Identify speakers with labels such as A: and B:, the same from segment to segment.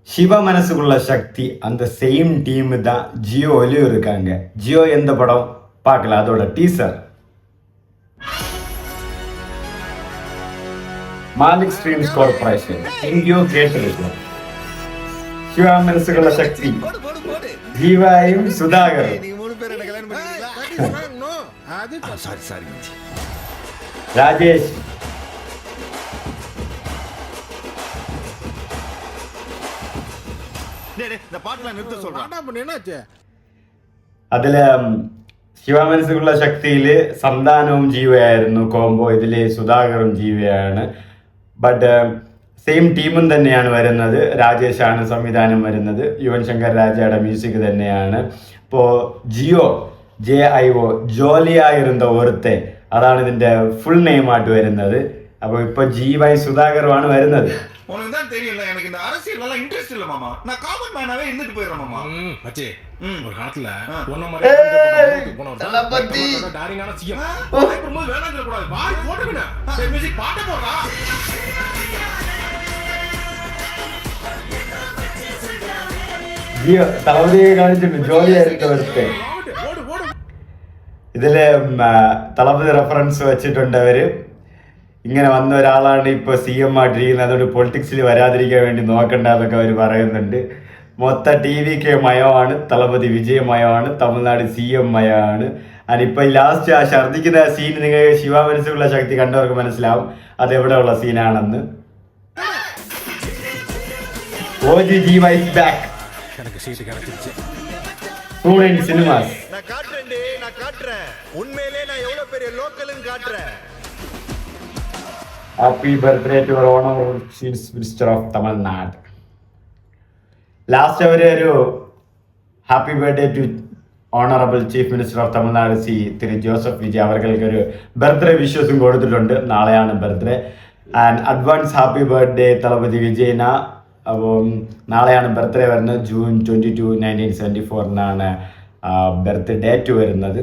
A: சிவ மனசுக்குள்ள சக்தி அந்த same team தான் ஜியோலையும் இருக்காங்க. ஜியோ எந்த படம் பார்க்கலாம், அதோட டீசர். மாலிக் ஸ்ட்ரீம்ஸ் கார்பரேஷன் எங்கேயோ கேட்டிருக்கோம். சிவா மனசுக்குள்ள சக்தி ஜீவாயும் சுதாகர் ராஜேஷ் അതില് ശിവമനസ്സുള്ള ശക്തിയില് സന്താനവും ജീവയായിരുന്നു കോംബോ, ഇതില് സുധാകറും ജീവയാണ്. ബട്ട് സെയിം ടീമും തന്നെയാണ് വരുന്നത്. രാജേഷാണ് സംവിധാനം വരുന്നത്, യുവൻ ശങ്കർ രാജയുടെ മ്യൂസിക് തന്നെയാണ്. ഇപ്പോൾ ജിയോ JIO ജോലിയായിരുന്ന ഒരുത്തെ, അതാണ് ഇതിന്റെ ഫുൾ നെയിം ആയിട്ട് വരുന്നത്. അപ്പോൾ ഇപ്പൊ ജീവായി സുധാകറുമാണ് വരുന്നത്.
B: உனக்கு தான் தெரியல, எனக்கு இந்த அரசியல் எல்லாம் இன்ட்ரெஸ்ட் இல்ல மாமா. நான் காமன் மேனாவே இருந்துட்டு போயிடுறேன் மாமா.
C: மச்சி ஒரு காலத்துல ஒண்ணு மாதிரி போனவர்
A: தலபதி
C: டாரிங்கான சிஎம்
B: போது வேணாம் சொல்ல கூடாது. பாய் போட்டுக்கணும். சரி மியூசிக் பாட்டு போடுறா.
A: ജിയോ തലപതിയെ കാണിച്ചിട്ടുണ്ട് ജോലിയായിരുന്ന ഒരുത്തെ. ഇതില് തലപതി റെഫറൻസ് വെച്ചിട്ടുണ്ട് അവര്. ഇങ്ങനെ വന്ന ഒരാളാണ് ഇപ്പോൾ CM ആയിട്ടിരിക്കുന്നത്, അതുകൊണ്ട് പൊളിറ്റിക്സിൽ വരാതിരിക്കാൻ വേണ്ടി നോക്കണ്ട എന്നൊക്കെ അവർ പറയുന്നുണ്ട്. മൊത്തം TVK മയമാണ്, തലപതി വിജയമയമാണ്, തമിഴ്നാട് CM മയമാണ്. അതിപ്പോൾ ലാസ്റ്റ് ആ ഛർദ്ദിക്കുന്ന സീൻ നിങ്ങൾ ശിവമനസ്സുള്ള ശക്തി കണ്ടവർക്ക് മനസ്സിലാവും അതെവിടെയുള്ള സീനാണെന്ന്. OG is back. Soon in cinemas.
D: நான் காட்டுறேன். உண்மையிலே நான் எவ்வளவு பெரிய லோக்கல்னு காட்டுறேன்.
A: Happy birthday to our honorable Chief Minister of Tamil Nadu. Last അവർ ഒരു happy birthday to honourable chief minister of Tamil Nadu Thiru Joseph Vijay അവർക്ക് ഒരു ബർത്ത്ഡേ വിഷസും കൊടുത്തിട്ടുണ്ട്. നാളെയാണ് birthday. And advance happy birthday Thalapathy വിജയന. അപ്പം നാളെയാണ് ബർത്ത്ഡേ വരുന്നത്. June 22, 1974 ബർത്ത് ഡേറ്റ് വരുന്നത്.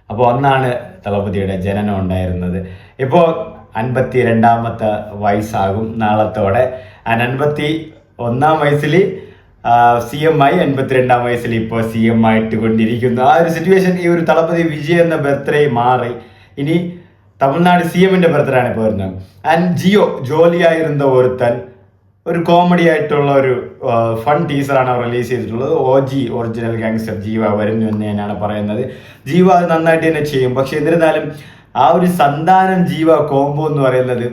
A: അപ്പോൾ ഒന്നാണ് തലപതിയുടെ ജനനം ഉണ്ടായിരുന്നത്. ഇപ്പോൾ 52ാമത്തെ വയസ്സാകും നാളത്തോടെ. 51ാം വയസ്സിൽ CM ആയി, 52ാം വയസ്സിൽ ഇപ്പോൾ CM ആയിട്ട് കൊണ്ടിരിക്കുന്നു. ആ ഒരു സിറ്റുവേഷൻ ഈ ഒരു തലപതി വിജയ് എന്ന ബർത്ത്ഡേ മാറി. ഇനി തമിഴ്നാട് CMന്റെ ബർത്ത്ഡേ ആണ് ഇപ്പോൾ വരുന്നത്. ആൻഡ് ജിയോ ജോലിയായിരുന്ന ഒരുത്തൻ ഒരു കോമഡി ആയിട്ടുള്ള ഒരു ഫൺ ടീസറാണ് അവർ റിലീസ് ചെയ്തിട്ടുള്ളത്. OG ഒറിജിനൽ ഗാങ്സ്റ്റർ ജീവ വരുന്നു എന്ന് തന്നെയാണ് പറയുന്നത്. ജീവ അത് നന്നായിട്ട് തന്നെ ചെയ്യും. പക്ഷെ എന്നിരുന്നാലും ആ ഒരു സന്താനം ജീവ കോംബോ എന്ന് പറയുന്നത്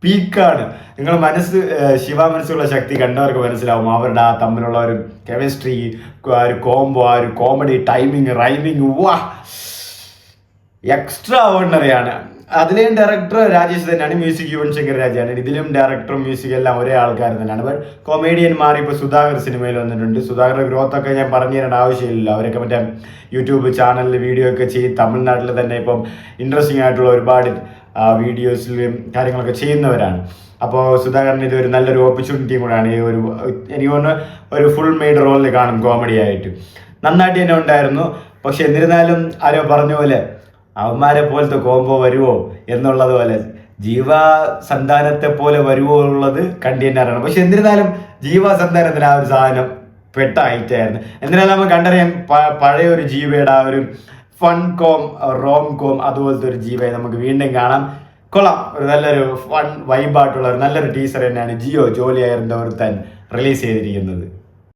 A: പീക്കാണ്. നിങ്ങൾ ശിവ മനസ്സുള്ള ശക്തി കണ്ടവർക്ക് മനസ്സിലാവും അവരുടെ ആ തമ്മിലുള്ള ഒരു കെമിസ്ട്രി, ആ ഒരു കോംബോ, ആ ഒരു കോമഡി, ടൈമിങ്, റൈമിങ്, വാ എക്സ്ട്രാ ഓർഡിനറിയാണ്. അതിലെയും ഡയറക്ടർ രാജേഷ് തന്നെയാണ്, മ്യൂസിക് യുവൻ ശങ്കർ രാജയാണ്. ഇതിലും ഡയറക്ടറും മ്യൂസിക് എല്ലാം ഒരേ ആൾക്കാർ തന്നെയാണ്. ബട്ട് കൊമേഡിയന്മാർ ഇപ്പോൾ സുധാകർ സിനിമയിൽ വന്നിട്ടുണ്ട്. സുധാകരുടെ ഗ്രോത്ത് ഒക്കെ ഞാൻ പറഞ്ഞു തരേണ്ട ആവശ്യമില്ല. അവരൊക്കെ മറ്റേ യൂട്യൂബ് ചാനലിൽ വീഡിയോ ഒക്കെ ചെയ്ത് തമിഴ്നാട്ടിൽ തന്നെ ഇപ്പം ഇൻട്രസ്റ്റിംഗ് ആയിട്ടുള്ള ഒരുപാട് വീഡിയോസിലും കാര്യങ്ങളൊക്കെ ചെയ്യുന്നവരാണ്. അപ്പോൾ സുധാകരന് ഇതൊരു നല്ലൊരു ഓപ്പർച്യൂണിറ്റിയും കൂടെയാണ്. ഈ ഒരു എനിക്ക് തോന്നുന്നു ഒരു ഫുൾ മെയ്ഡ് റോളിൽ കാണും കോമഡി ആയിട്ട്. നന്നായിട്ട് തന്നെ ഉണ്ടായിരുന്നു. പക്ഷെ എന്നിരുന്നാലും ആരോ പറഞ്ഞ പോലെ അവന്മാരെ പോലത്തെ കോംബോ വരുമോ എന്നുള്ളത് പോലെ, ജീവ സന്താനത്തെ പോലെ വരുമോ ഉള്ളത് കണ്ടിന്റാറാണ്. പക്ഷെ എന്നിരുന്നാലും ജീവ സന്താനത്തിന് ആ ഒരു സാധനം പെട്ട ഹൈറ്റായിരുന്നു. എന്നിരുന്നാലും നമുക്ക് കണ്ടറിയാം പഴയ ഒരു ജീവയുടെ ആ ഒരു ഫൺ റോം കോം അതുപോലത്തെ ഒരു ജീവയെ നമുക്ക് വീണ്ടും കാണാം. കൊള്ളാം, ഒരു നല്ലൊരു ഫൺ വൈബായിട്ടുള്ള ഒരു നല്ലൊരു ടീസർ തന്നെയാണ് ജിയോ ജോലിയായിരുന്ന ഒരുത്തൻ റിലീസ് ചെയ്തിരിക്കുന്നത്.